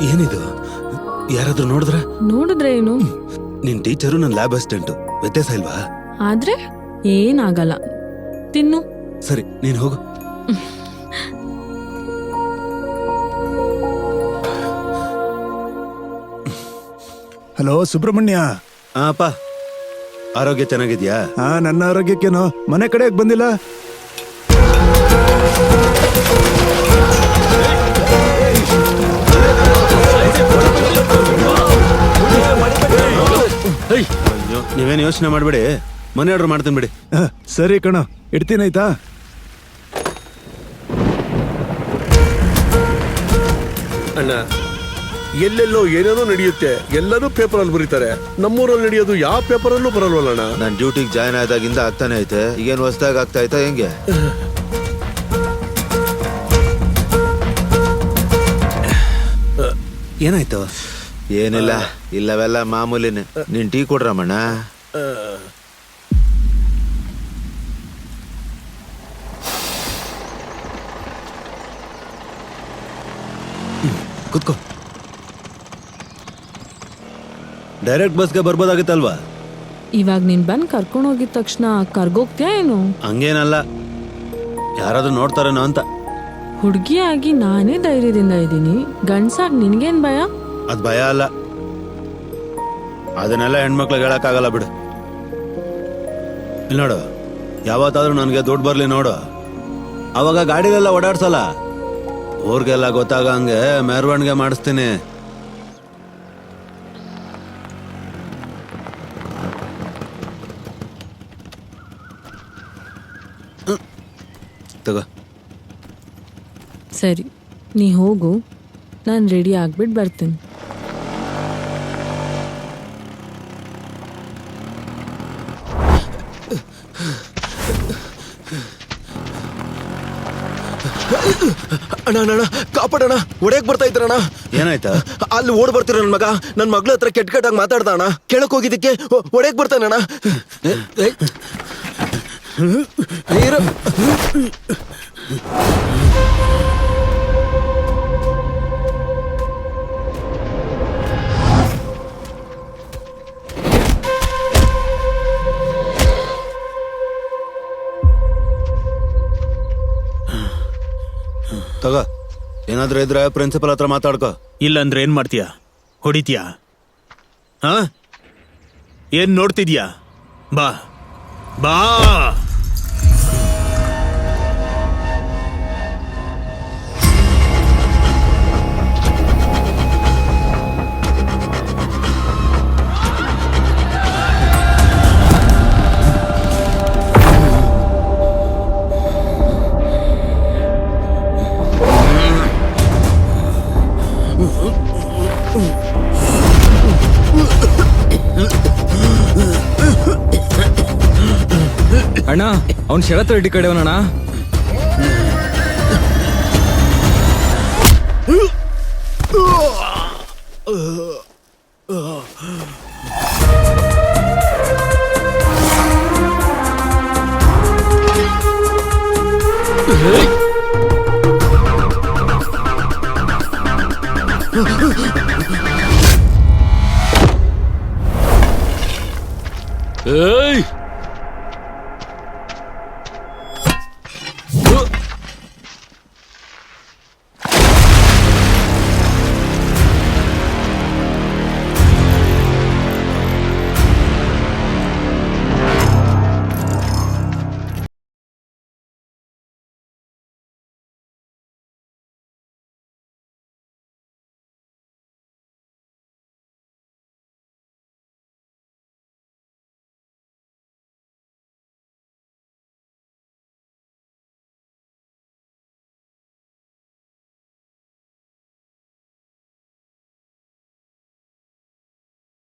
ಏನಿದು? ಯಾರಾದ್ರೂ ನೋಡಿದ್ರೆ ಏನು? ನಿನ್ ಟೀಚರು ನನ್ನ ಲ್ಯಾಬ್ ಅಸಿಸ್ಟೆಂಟು, ವ್ಯತ್ಯಾಸ ಇಲ್ವಾ? ಆದ್ರೆ ಏನಾಗಲ್ಲ, ತಿನ್ನು. ಸರಿ, ನೀನ್ ಹೋಗು. ಹಲೋ ಸುಬ್ರಹ್ಮಣ್ಯ. ಅಪ್ಪ, ಆರೋಗ್ಯ ಚೆನ್ನಾಗಿದ್ಯಾ? ನನ್ನ ಆರೋಗ್ಯಕ್ಕೇನೋ, ಮನೆ ಕಡೆ ಬಂದಿಲ್ಲ. ನೀವೇನು ಯೋಚನೆ ಮಾಡ್ಬೇಡಿ, ಮನೆ ಆರ್ಡರ್ ಮಾಡ್ತೀನಿ ಬಿಡಿ. ಸರಿ ಕಣ, ಇಡ್ತೀನಾಯ್ತಾ? ಅಣ್ಣ, ಎಲ್ಲೆಲ್ಲೋ ಏನೇನೋ ನಡೆಯುತ್ತೆ, ಎಲ್ಲರೂ ಪೇಪರ್ ಅಲ್ಲಿ ಬರೀತಾರೆ. ನಮ್ಮೂರಲ್ಲಿ ನಡೆಯೋದು ಯಾವ ಪೇಪರ್ ಅಲ್ಲೂ ಬರಲ್ವಲ್ಲಣ್ಣ. ನಾನು ಡ್ಯೂಟಿಗೆ ಜಾಯ್ನ್ ಆದಾಗಿಂದ ಆಗ್ತಾನೆ ಐತೆ, ಈಗೇನು ಹೊಸದಾಗಿ ಆಗ್ತಾ ಐತಾ ಹೆಂಗೆ? ಏನಾಯ್ತು? ಏನಿಲ್ಲ, ಇಲ್ಲವೆಲ್ಲ ಮಾಮೂಲಿನೇ. ನೀನ್ ಟೀ ಕೊಡ್ರಮ್ಮಣ್ಣ. ಕುತ್ಕೋ. ಡೈರೆಕ್ಟ್ ಬಸ್ಗೆ ಬರ್ಬೋದಾಗಿತ್ತಲ್ವಾ? ಇವಾಗ ನೀನ್ ಬಂದ್ ಕರ್ಕೊಂಡು ಹೋಗಿದ ತಕ್ಷಣ ಕರ್ಗೋಗ್ತೀಯಾ ಏನು? ಹಂಗೇನಲ್ಲ, ಯಾರಾದ್ರೂ ನೋಡ್ತಾರೇನೋ ಅಂತ. ಹುಡುಗಿಯಾಗಿ ನಾನೇ ಧೈರ್ಯದಿಂದ ಇದ್ದೀನಿ, ಗಂಡ್ಸಾಗ್ ನಿನ್ಗೇನ್ ಭಯ? ಅದ್ ಭಯ ಅಲ್ಲ, ಅದನ್ನೆಲ್ಲ ಹೆಣ್ಮಕ್ಳಿಗೆ ಹೇಳಕ್ಕಾಗಲ್ಲ ಬಿಡು. ಇಲ್ಲಿ ನೋಡು, ಯಾವತ್ತಾದ್ರೂ ನನಗೆ ದುಡ್ಡು ಬರ್ಲಿ ನೋಡು, ಅವಾಗ ಗಾಡಿಲೆಲ್ಲ ಓಡಾಡ್ಸಲ್ಲ, ಊರ್ಗೆಲ್ಲ ಗೊತ್ತಾಗಂಗೆ ಮೆರವಣಿಗೆ ಮಾಡಿಸ್ತೀನಿ. ತಗೋ. ಸರಿ, ನೀ ಹೋಗು, ನಾನು ರೆಡಿ ಆಗ್ಬಿಟ್ಟು ಬರ್ತೀನಿ. ಅಣ್ಣ ಅಣ್ಣ, ಕಾಪಾಡೋಣ, ಒಡೆಯಕ್ ಬರ್ತಾ ಇದ್ರಣ್ಣ. ಏನಾಯ್ತಾ? ಅಲ್ಲಿ ಓಡ್ ಬರ್ತಿರ ನನ್ ಮಗ, ನನ್ ಮಗ್ಳ ಹತ್ರ ಕೆಟ್ಟ ಕೆಟ್ಟಾಗ ಮಾತಾಡ್ದ ಅಣ್ಣ. ಕೆಳಕ್ ಹೋಗಿದ್ದಕ್ಕೆ ಒಡೆಯಕ್ ಬರ್ತಾನಣ್ಣ. ತಗೋ, ಏನಾದ್ರೂ ಇದ್ರೆ ಪ್ರಿನ್ಸಿಪಲ್ ಹತ್ರ ಮಾತಾಡ್ಕೋ. ಇಲ್ಲಂದ್ರೆ ಏನ್ ಮಾಡ್ತೀಯ? ಹೊಡಿತೀಯಾ? ಹಾ, ಏನ್ ನೋಡ್ತಿದ್ಯಾ? ಬಾ ಬಾ. ಅಣ್ಣ, ಅವ್ನ್ ಶರತ್ ರೆಡ್ಡಿ ಕಡೆಯವನಣ್ಣ. ಏಯ್